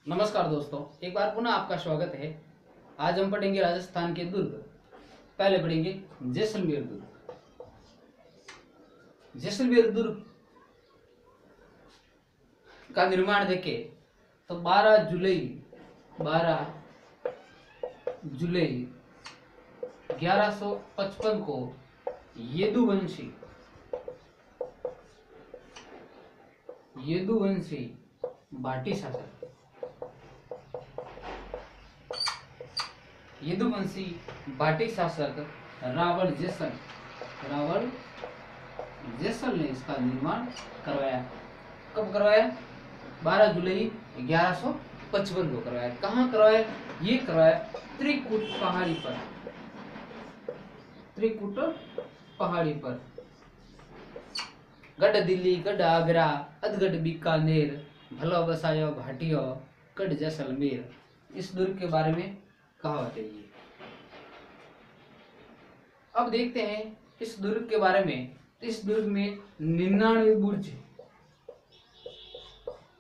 नमस्कार दोस्तों, एक बार पुनः आपका स्वागत है। आज हम पढ़ेंगे राजस्थान के दुर्ग। पहले पढ़ेंगे जैसलमेर दुर्ग। जैसलमेर दुर्ग का निर्माण देखें तो 12 जुलाई 1155 को यदुवंशी भाटी शासक रावल जैसल ने इसका निर्माण करवाया। कब करवाया? 12 जुलाई 1155 को करवाया। कहाँ करवाया? ये करवाया त्रिकुट पहाड़ी पर। गढ़ दिल्ली, गढ़ आगरा, अधगढ़ बीकानेर, भलो बसायो भाटियो, गढ़ जैसलमेर। इस दुर्ग के बारे में कहावत है ये। अब देखते हैं इस दुर्ग के बारे में। इस दुर्ग में 99 बुर्ज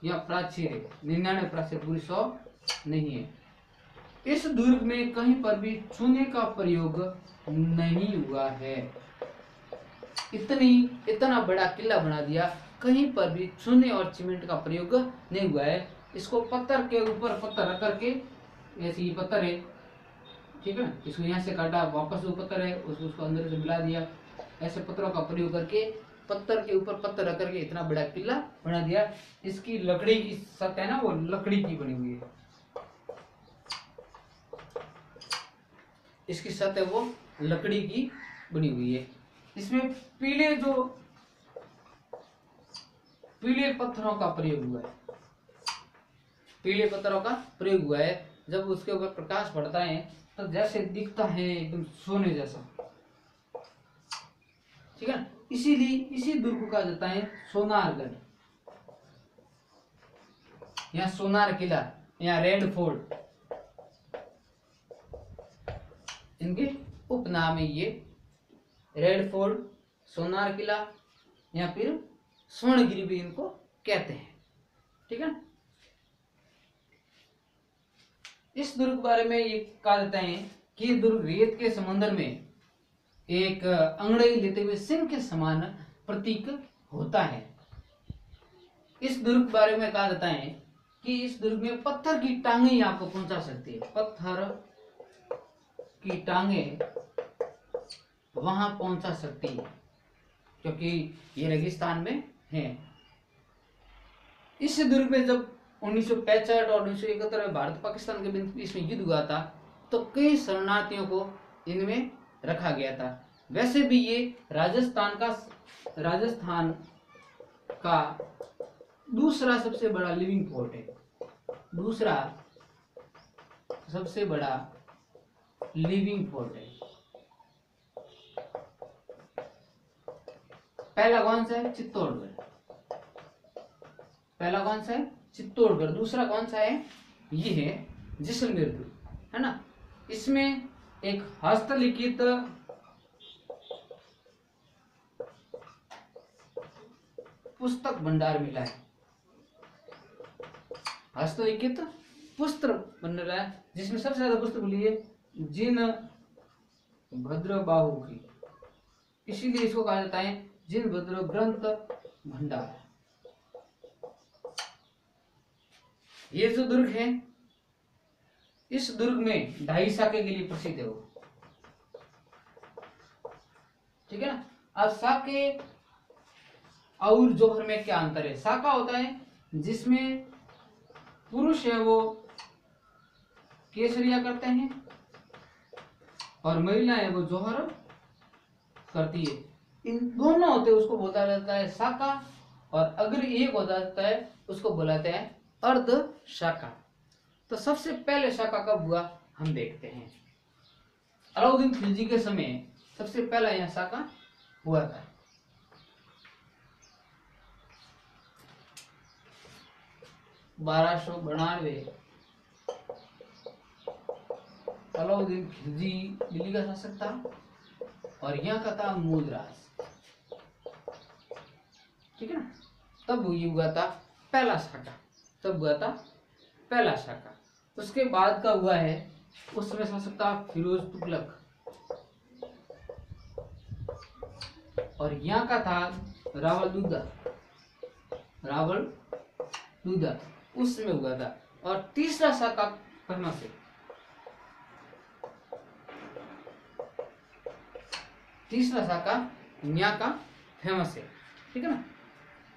या प्राचीर है। 99 प्राचीर, पूरी 100 नहीं है। इस दुर्ग में कहीं पर भी चूने का प्रयोग नहीं हुआ है। इतना बड़ा किला बना दिया, कहीं पर भी चूने और सीमेंट का प्रयोग नहीं हुआ है। इसको पत्थर के ऊपर पत्थर रख करके, ऐसे ये पत्थर है, ठीक है ना, इसको यहाँ से काटा, वापस वो पत्थर है उसको अंदर से मिला दिया। ऐसे पत्थरों का प्रयोग करके पत्थर के ऊपर पत्थर रख करके इतना बड़ा किला बना दिया। इसकी लकड़ी की सतह है ना, वो लकड़ी की बनी हुई है। इसकी सतह वो लकड़ी की बनी हुई है। इसमें पीले पत्थरों का प्रयोग हुआ है। पीले पत्थरों का प्रयोग हुआ है। जब उसके ऊपर प्रकाश पड़ता है तो जैसे दिखता है एकदम सोने जैसा, ठीक है। इसीलिए इसी दुर्ग को कहा जाता है सोनारगढ़, या सोनार किला, या रेड फोर्ट, इनके उपनाम है ये। रेड फोर्ट, सोनार किला, या फिर स्वर्णगिरी भी इनको कहते हैं, ठीक है। इस दुर्ग के बारे में ये कहा जाता है कि दुर्ग रेत के समुद्र में एक अंगड़ाई लेते हुए सिंह के समान प्रतीक होता है। इस दुर्ग के बारे में कहा जाता है कि इस दुर्ग में पत्थर की टांगे आपको पहुंचा सकती है। पत्थर की टांगे वहां पहुंचा सकती है, क्योंकि ये रेगिस्तान में है। इस दुर्ग में जब 1965 और 1971 में भारत पाकिस्तान के बीच में युद्ध हुआ था, तो कई शरणार्थियों को इनमें रखा गया था। वैसे भी ये राजस्थान का दूसरा सबसे बड़ा लिविंग फोर्ट है। दूसरा सबसे बड़ा लिविंग फोर्ट है। पहला कौन सा है? चित्तौड़गढ़। पहला कौन सा है? चित्तौड़गढ़। दूसरा कौन सा है? ये है जैसलमेर दुर्ग, है ना। इसमें एक हस्तलिखित पुस्तक भंडार मिला है। हस्तलिखित पुस्तक भंडार है, जिसमें सबसे ज्यादा पुस्तक मिली है जिन भद्रबाहु की। इसीलिए इसको कहा जाता है जिन भद्र ग्रंथ भंडार। ये जो दुर्ग है, इस दुर्ग में 2.5 साके के लिए प्रसिद्ध है वो, ठीक है ना। अब साके और जौहर में क्या अंतर है? साका होता है जिसमें पुरुष है वो केसरिया करते हैं और महिला है वो जौहर करती है। इन दोनों होते हैं उसको बोला जाता है साका, और अगर एक हो जाता है उसको बोलाते हैं अर्ध शाखा। तो सबसे पहले शाखा कब हुआ हम देखते हैं। अलाउद्दीन खिलजी के समय सबसे पहला यह शाखा हुआ था। अलाउद्दीन खिलजी दिल्ली का शासक था और यहाँ का था मूलराज, ठीक है ना। तब ये हुआ था पहला शाखा, तब हुआ था पहला शाका। उसके बाद का हुआ है उसमें शासक था फिरोज तुगलक, और यहाँ का था रावल लूदा, रावल लूदा उसमें हुआ था। और तीसरा शाका फेमस है, तीसरा शाका यहाँ का फेमस है, ठीक है ना,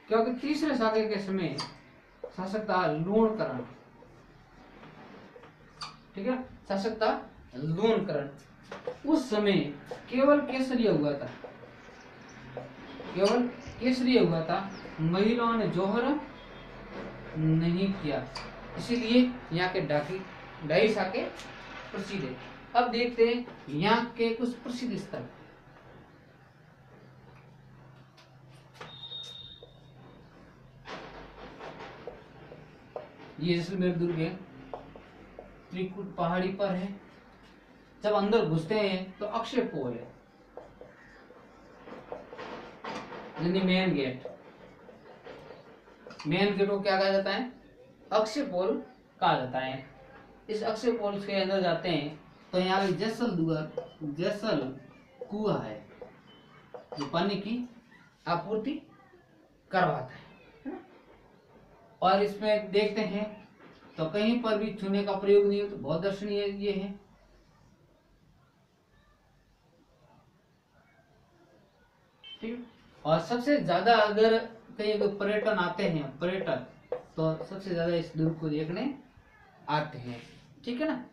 क्योंकि तीसरे शाके के समय शासक था लूणकरण, ठीक है, शासक था लूणकरण। उस समय केवल केसरीय हुआ था, केवल केसरीय हुआ था, महिलाओं ने जौहर नहीं किया, इसीलिए यहाँ के ढाई शाके प्रसिद्ध है। अब देखते हैं यहाँ के कुछ प्रसिद्ध स्थल। ये जैसलमेर दुर्ग है, त्रिकुट पहाड़ी पर है। जब अंदर घुसते हैं तो अक्षय पोल है, यानी मेन गेट। मेन गेट को क्या कहा जाता है? अक्षय पोल कहा जाता है। इस अक्षय पोल के अंदर जाते हैं तो यहाँ पे जैसल कुआ है जो पानी की आपूर्ति करवाता है ना? और इसमें देखते हैं तो कहीं पर भी चूने का प्रयोग नहीं हो, तो बहुत दर्शनीय ये है। ठीक, और सबसे ज्यादा अगर कहीं पर्यटन आते हैं, पर्यटक, तो सबसे ज्यादा इस दुर्ग को देखने आते हैं, ठीक है ना।